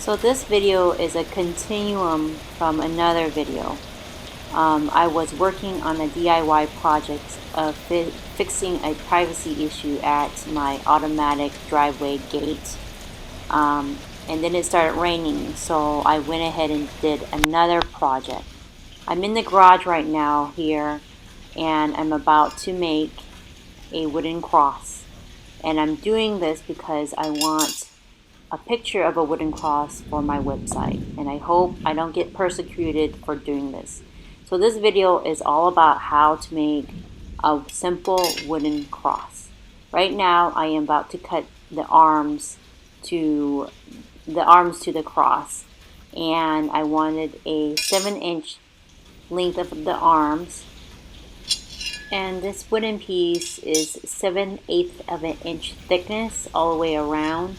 So this video is a continuum from another video. I was working on a DIY project of fixing a privacy issue at my automatic driveway gate. And then it started raining, so I went ahead and did another project. I'm in the garage right now here, and I'm about to make a wooden cross. And I'm doing this because I want a picture of a wooden cross for my website, and I hope I don't get persecuted for doing this. So this video is all about how to make a simple wooden cross. Right now I am about to cut the arms to the cross, and I wanted a 7-inch length of the arms, and this wooden piece is 7/8 of an inch thickness all the way around.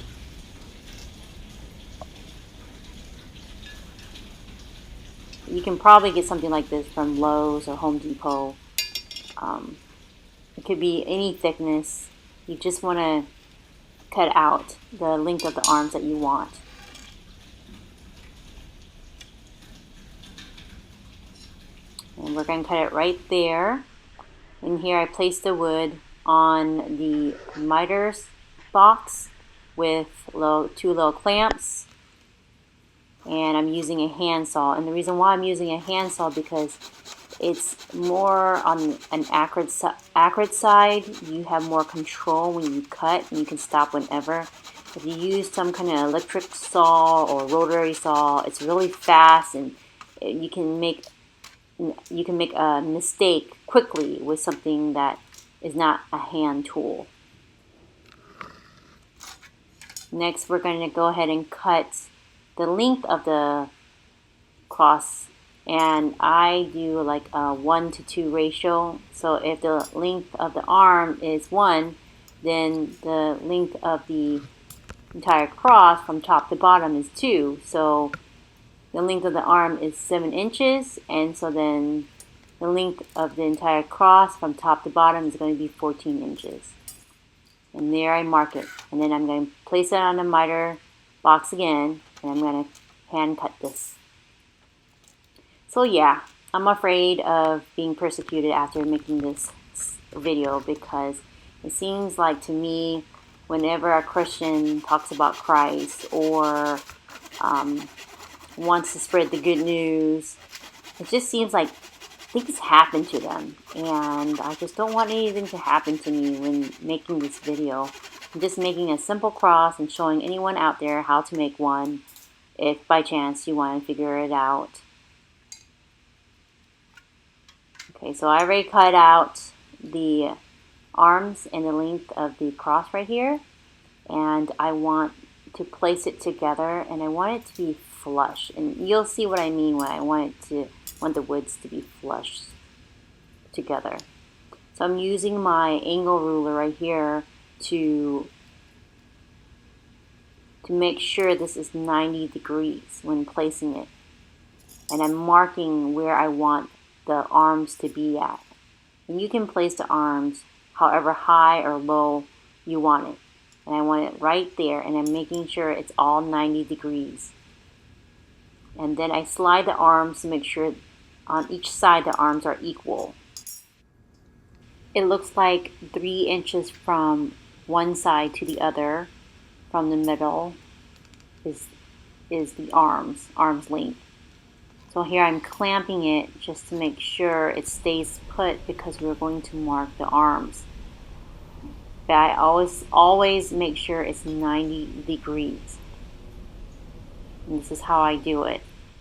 You can probably get something like this from Lowe's or Home Depot. It could be any thickness. You just want to cut out the length of the arms that you want. And we're going to cut it right there. And here I placed the wood on the miter's box with two little clamps. And I'm using a handsaw, and the reason why I'm using a handsaw because it's more on an accurate side. You have more control when you cut, and you can stop whenever. If you use some kind of electric saw or rotary saw, it's really fast, and you can make a mistake quickly with something that is not a hand tool. Next, we're going to go ahead and cut the length of the cross, and I do like a 1:2 ratio. So if the length of the arm is 1, then the length of the entire cross from top to bottom is 2. So the length of the arm is 7 inches, and so then the length of the entire cross from top to bottom is going to be 14 inches. And there I mark it, and then I'm going to place it on the miter box again, and I'm going to hand cut this. So yeah, I'm afraid of being persecuted after making this video, because it seems like to me whenever a Christian talks about Christ or wants to spread the good news, it just seems like things happen to them, and I just don't want anything to happen to me when making this video. I'm just making a simple cross and showing anyone out there how to make one if by chance you want to figure it out. Okay, so I already cut out the arms and the length of the cross right here, and I want to place it together, and I want it to be flush, and you'll see what I mean when I want the woods to be flush together. So I'm using my angle ruler right here to make sure this is 90 degrees when placing it, and I'm marking where I want the arms to be at. And you can place the arms however high or low you want it, and I want it right there, and I'm making sure it's all 90 degrees. And then I slide the arms to make sure on each side the arms are equal. It looks like 3 inches from one side to the other, from the middle, is the arms length. So here I'm clamping it just to make sure it stays put, because we're going to mark the arms. But I always make sure it's 90 degrees. And this is how I do it.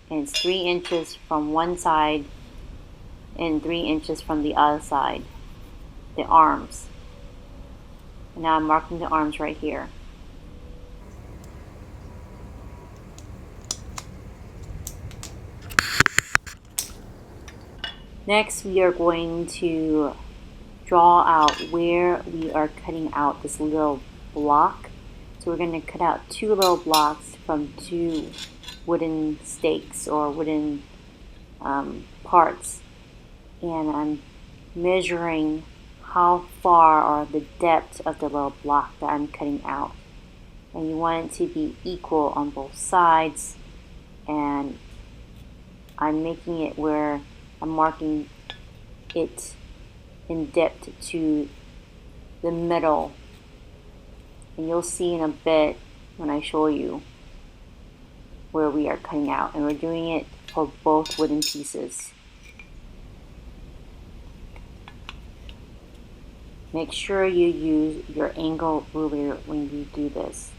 And it's 3 inches from one side and 3 inches from the other side, the arms. And now I'm marking the arms right here. Next, we are going to draw out where we are cutting out this little block. So we're going to cut out 2 little blocks from 2 wooden stakes or wooden parts. And I'm measuring how far or the depth of the little block that I'm cutting out. And you want it to be equal on both sides. And I'm making it where I'm marking it in depth to the middle. And you'll see in a bit when I show you where we are cutting out. And we're doing it for both wooden pieces. Make sure you use your angle ruler when you do this.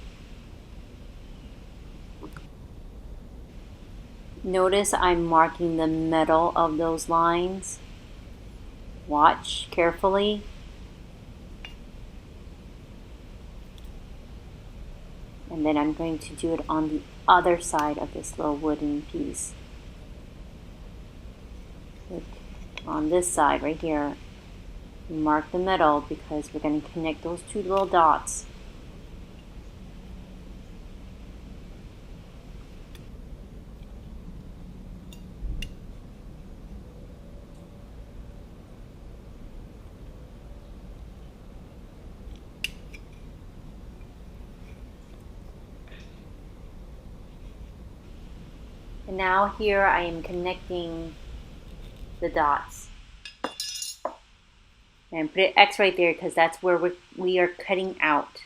Notice I'm marking the middle of those lines. Watch carefully. And then I'm going to do it on the other side of this little wooden piece. Look, on this side right here, mark the middle because we're going to connect those two little dots. And now here I am connecting the dots. And put an X right there because that's where we are cutting out.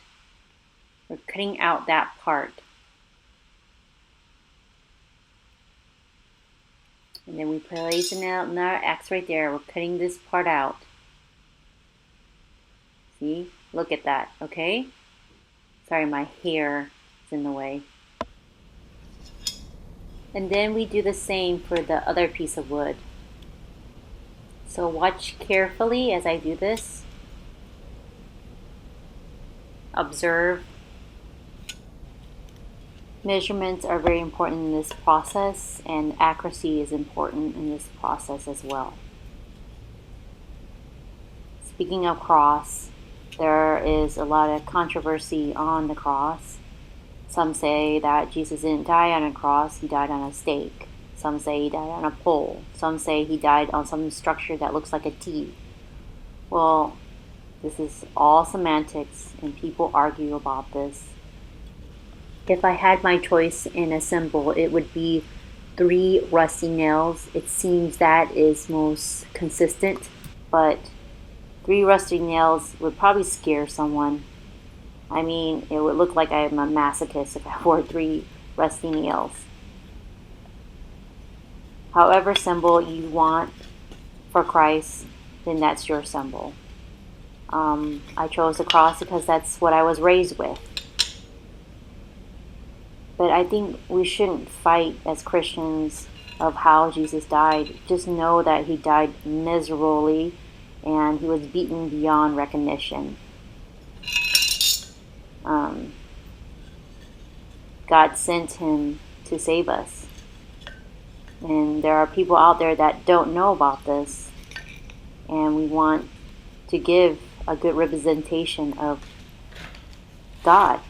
We're cutting out that part. And then we place another X right there. We're cutting this part out. See? Look at that, okay? Sorry, my hair is in the way. And then we do the same for the other piece of wood. So watch carefully as I do this. Observe. Measurements are very important in this process, and accuracy is important in this process as well. Speaking of cross, there is a lot of controversy on the cross. Some say that Jesus didn't die on a cross, he died on a stake. Some say he died on a pole. Some say he died on some structure that looks like a T. Well, this is all semantics, and people argue about this. If I had my choice in a symbol, it would be 3 rusty nails. It seems that is most consistent, but 3 rusty nails would probably scare someone. I mean, it would look like I'm a masochist if I wore 3 rusty nails. However symbol you want for Christ, then that's your symbol. I chose the cross because that's what I was raised with. But I think we shouldn't fight as Christians of how Jesus died. Just know that he died miserably and he was beaten beyond recognition. God sent him to save us. And there are people out there that don't know about this. And we want to give a good representation of God.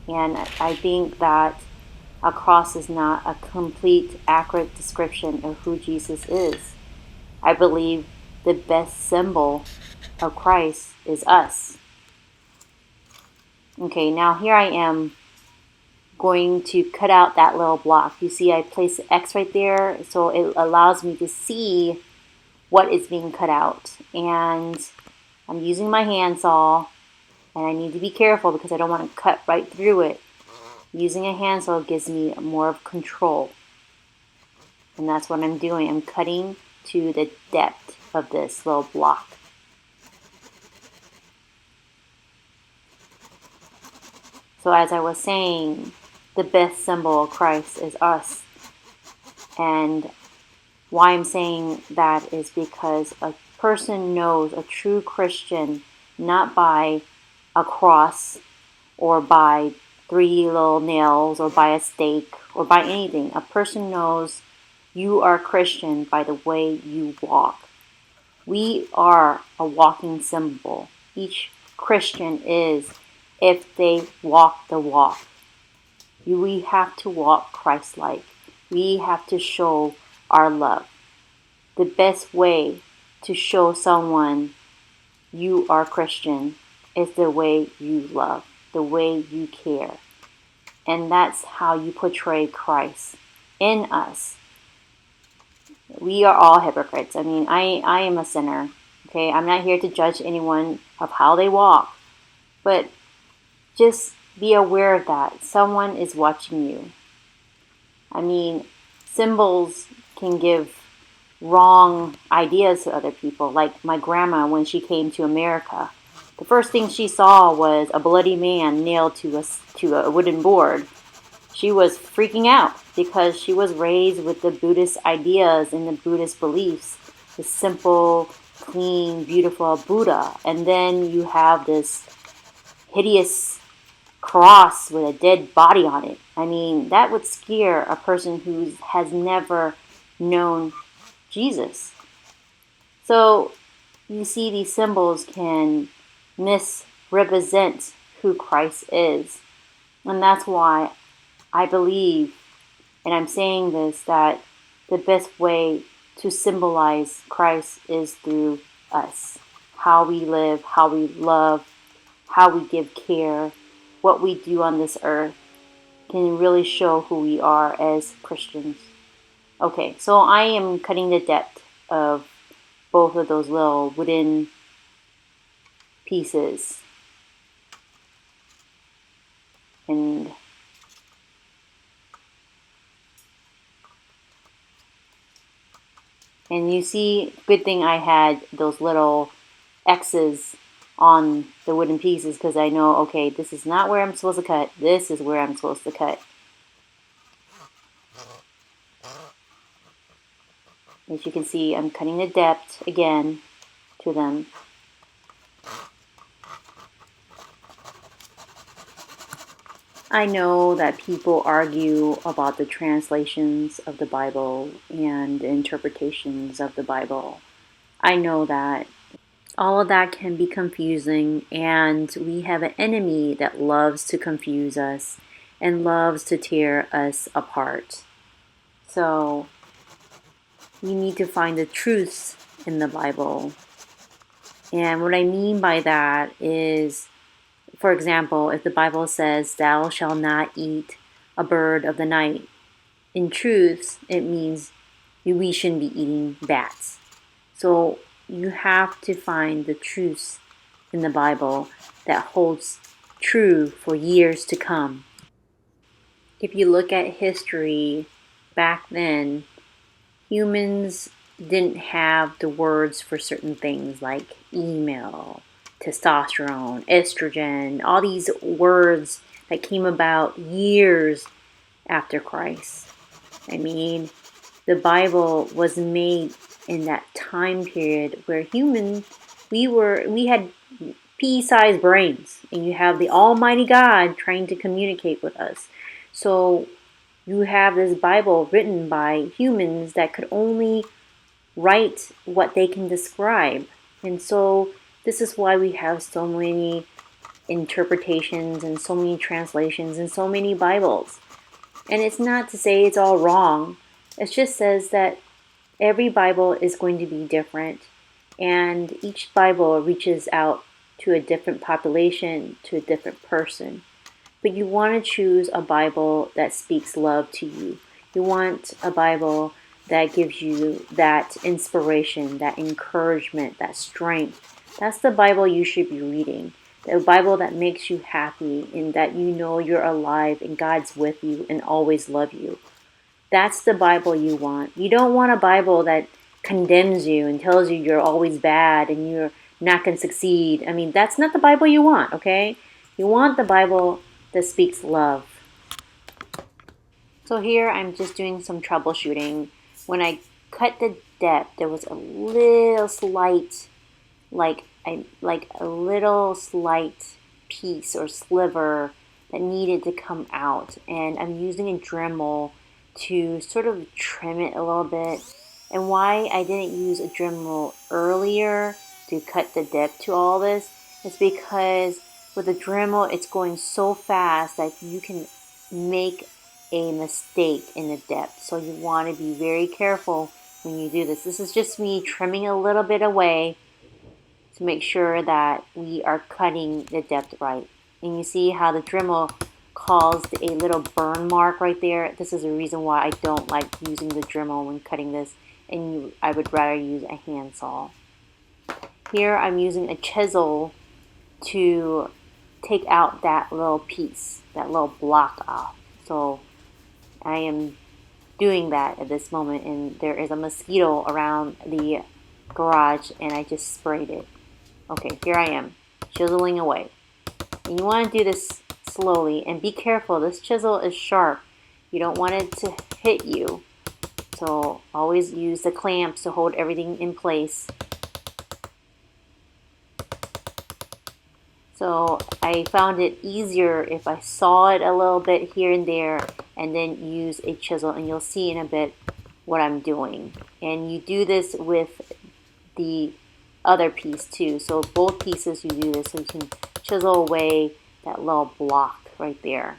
And I think that a cross is not a complete, accurate description of who Jesus is. I believe the best symbol of Christ is us. Okay, now here I am going to cut out that little block. You see I placed the X right there, so it allows me to see what is being cut out. And I'm using my handsaw, and I need to be careful because I don't want to cut right through it. Using a handsaw gives me more of control. And that's what I'm doing. I'm cutting to the depth of this little block. So as I was saying, the best symbol of Christ is us. And why I'm saying that is because a person knows a true Christian not by a cross or by 3 little nails or by a stake or by anything. A person knows you are a Christian by the way you walk. We are a walking symbol. Each Christian is if they walk the walk. We have to walk Christ-like. We have to show our love. The best way to show someone you are Christian is the way you love, the way you care. And that's how you portray Christ in us. We are all hypocrites. I mean, I am a sinner. Okay, I'm not here to judge anyone of how they walk, but just be aware of that. Someone is watching you. I mean, symbols can give wrong ideas to other people. Like my grandma, when she came to America, the first thing she saw was a bloody man nailed to a wooden board. She was freaking out because she was raised with the Buddhist ideas and the Buddhist beliefs, the simple, clean, beautiful Buddha. And then you have this hideous cross with a dead body on it. I mean, that would scare a person who has never known Jesus. So you see, these symbols can misrepresent who Christ is. And that's why I believe, and I'm saying this, that the best way to symbolize Christ is through us. How we live, how we love, how we give care, what we do on this earth can really show who we are as Christians. Okay, so I am cutting the depth of both of those little wooden pieces. And you see, good thing I had those little X's on the wooden pieces because I know, okay, this is not where I'm supposed to cut. This is where I'm supposed to cut. As you can see, I'm cutting the depth again to them. I know that people argue about the translations of the Bible and the interpretations of the Bible. I know that all of that can be confusing, and we have an enemy that loves to confuse us and loves to tear us apart. So we need to find the truths in the Bible. And what I mean by that is, for example, if the Bible says, "Thou shalt not eat a bird of the night," in truth, it means we shouldn't be eating bats. So you have to find the truths in the Bible that holds true for years to come. If you look at history back then, humans didn't have the words for certain things like email, testosterone, estrogen, all these words that came about years after Christ. I mean, the Bible was made in that time period where we had pea-sized brains, and you have the Almighty God trying to communicate with us. So you have this Bible written by humans that could only write what they can describe. And so this is why we have so many interpretations and so many translations and so many Bibles. And it's not to say it's all wrong. It just says that every Bible is going to be different, and each Bible reaches out to a different population, to a different person. But you want to choose a Bible that speaks love to you. You want a Bible that gives you that inspiration, that encouragement, that strength. That's the Bible you should be reading. The Bible that makes you happy and that you know you're alive and God's with you and always love you. That's the Bible you want. You don't want a Bible that condemns you and tells you you're always bad and you're not going to succeed. I mean, that's not the Bible you want, okay? You want the Bible that speaks love. So here I'm just doing some troubleshooting. When I cut the depth, there was a little slight, like a little slight piece or sliver that needed to come out. And I'm using a Dremel to sort of trim it a little bit. And why I didn't use a Dremel earlier to cut the depth to all this is because with a Dremel, it's going so fast that you can make a mistake in the depth. So you want to be very careful when you do this. This is just me trimming a little bit away to make sure that we are cutting the depth right. And you see how the Dremel caused a little burn mark right there. This is the reason why I don't like using the Dremel when cutting this, and I would rather use a handsaw. Here I'm using a chisel to take out that little piece, that little block off. So I am doing that at this moment, and there is a mosquito around the garage, and I just sprayed it. Okay, here I am, chiseling away. And you want to do this slowly, and be careful. This chisel is sharp. You don't want it to hit you. So always use the clamps to hold everything in place. So I found it easier if I saw it a little bit here and there and then use a chisel, and you'll see in a bit what I'm doing. And you do this with the other piece too. So both pieces you do this, so you can chisel away that little block right there.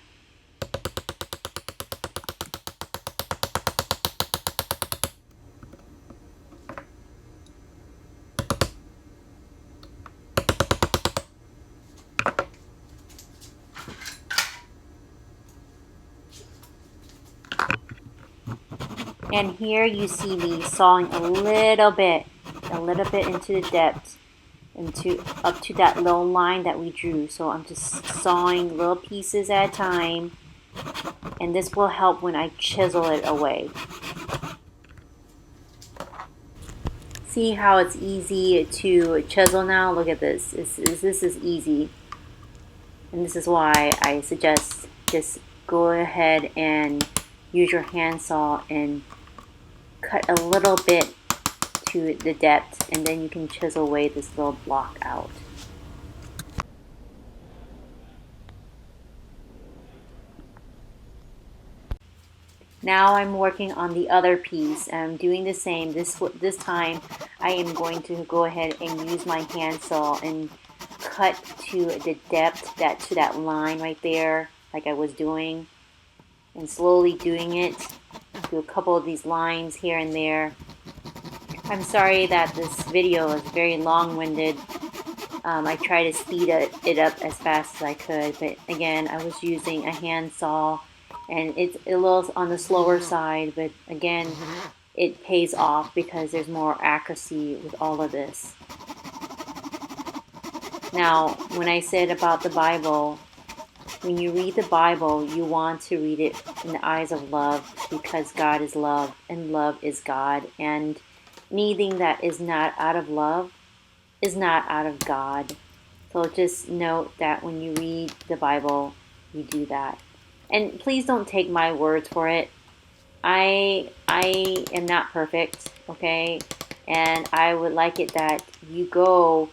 And here you see me sawing a little bit into the depth, up to that little line that we drew. So I'm just sawing little pieces at a time, and this will help when I chisel it away. See how it's easy to chisel now? Look at this. This is easy. And this is why I suggest just go ahead and use your handsaw and cut a little bit to the depth, and then you can chisel away this little block out. Now I'm working on the other piece, and I'm doing the same. This time I am going to go ahead and use my handsaw and cut to the depth, to that line right there, like I was doing, and slowly doing it. Do a couple of these lines here and there. I'm sorry that this video is very long-winded. I try to speed it up as fast as I could, but again, I was using a handsaw, and it's a little on the slower side, but again, it pays off because there's more accuracy with all of this. Now, when I said about the Bible, when you read the Bible, you want to read it in the eyes of love, because God is love and love is God. And anything that is not out of love is not out of God. So just note that when you read the Bible, you do that. And please don't take my words for it. I am not perfect, okay? And I would like it that you go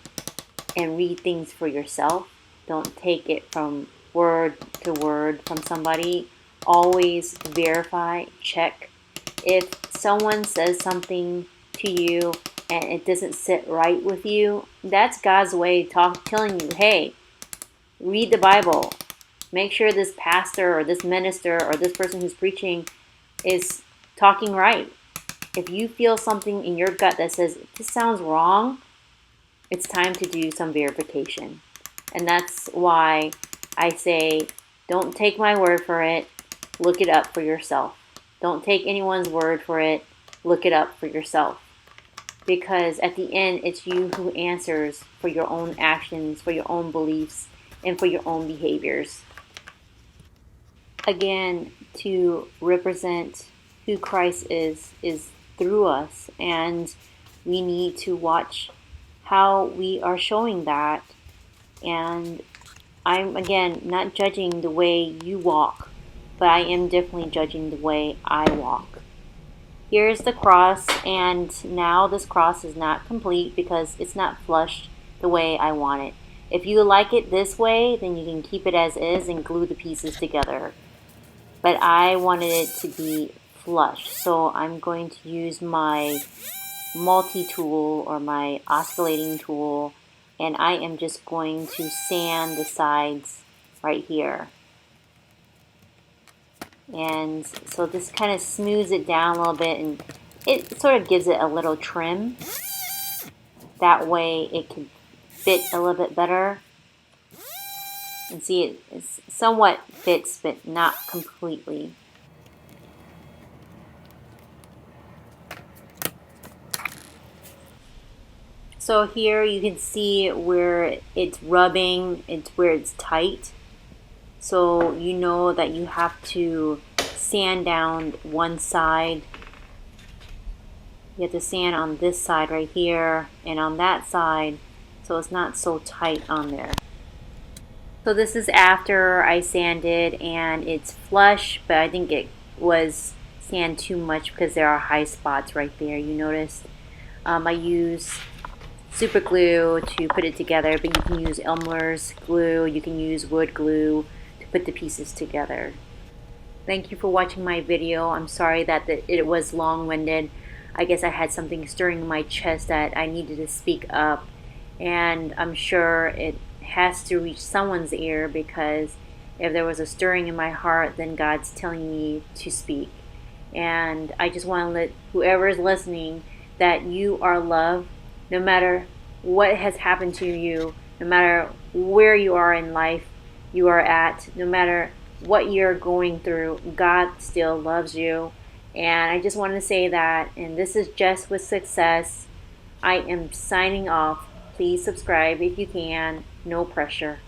and read things for yourself. Don't take it from word to word from somebody. Always verify, check. If someone says something to you and it doesn't sit right with you, that's God's way telling you, hey, read the Bible. Make sure this pastor or this minister or this person who's preaching is talking right. If you feel something in your gut that says, this sounds wrong, it's time to do some verification. And that's why I say, don't take my word for it. Look it up for yourself. Don't take anyone's word for it. Look it up for yourself. Because at the end, it's you who answers for your own actions, for your own beliefs, and for your own behaviors. Again, to represent who Christ is through us, and we need to watch how we are showing that. And I'm, again, not judging the way you walk, but I am definitely judging the way I walk. Here's the cross, and now this cross is not complete because it's not flush the way I want it. If you like it this way, then you can keep it as is and glue the pieces together. But I wanted it to be flush, so I'm going to use my multi-tool or my oscillating tool, and I am just going to sand the sides right here. And so this kind of smooths it down a little bit, and it sort of gives it a little trim. That way it can fit a little bit better. And see, it somewhat fits, but not completely. So here you can see where it's rubbing, it's where it's tight. So you know that you have to sand down one side. You have to sand on this side right here and on that side so it's not so tight on there. So this is after I sanded and it's flush, but I think it was sand too much because there are high spots right there. You notice I use super glue to put it together, but you can use Elmer's glue, you can use wood glue to put the pieces together. Thank you for watching my video. I'm sorry that it was long-winded. I guess I had something stirring in my chest that I needed to speak up, and I'm sure it has to reach someone's ear, because if there was a stirring in my heart, then God's telling me to speak. And I just want to let whoever is listening that you are loved, no matter what has happened to you, no matter where you are in life you are at, no matter what you're going through, God still loves you. And I just wanted to say that. And this is Jess with Success. I am signing off. Please subscribe if you can. No pressure.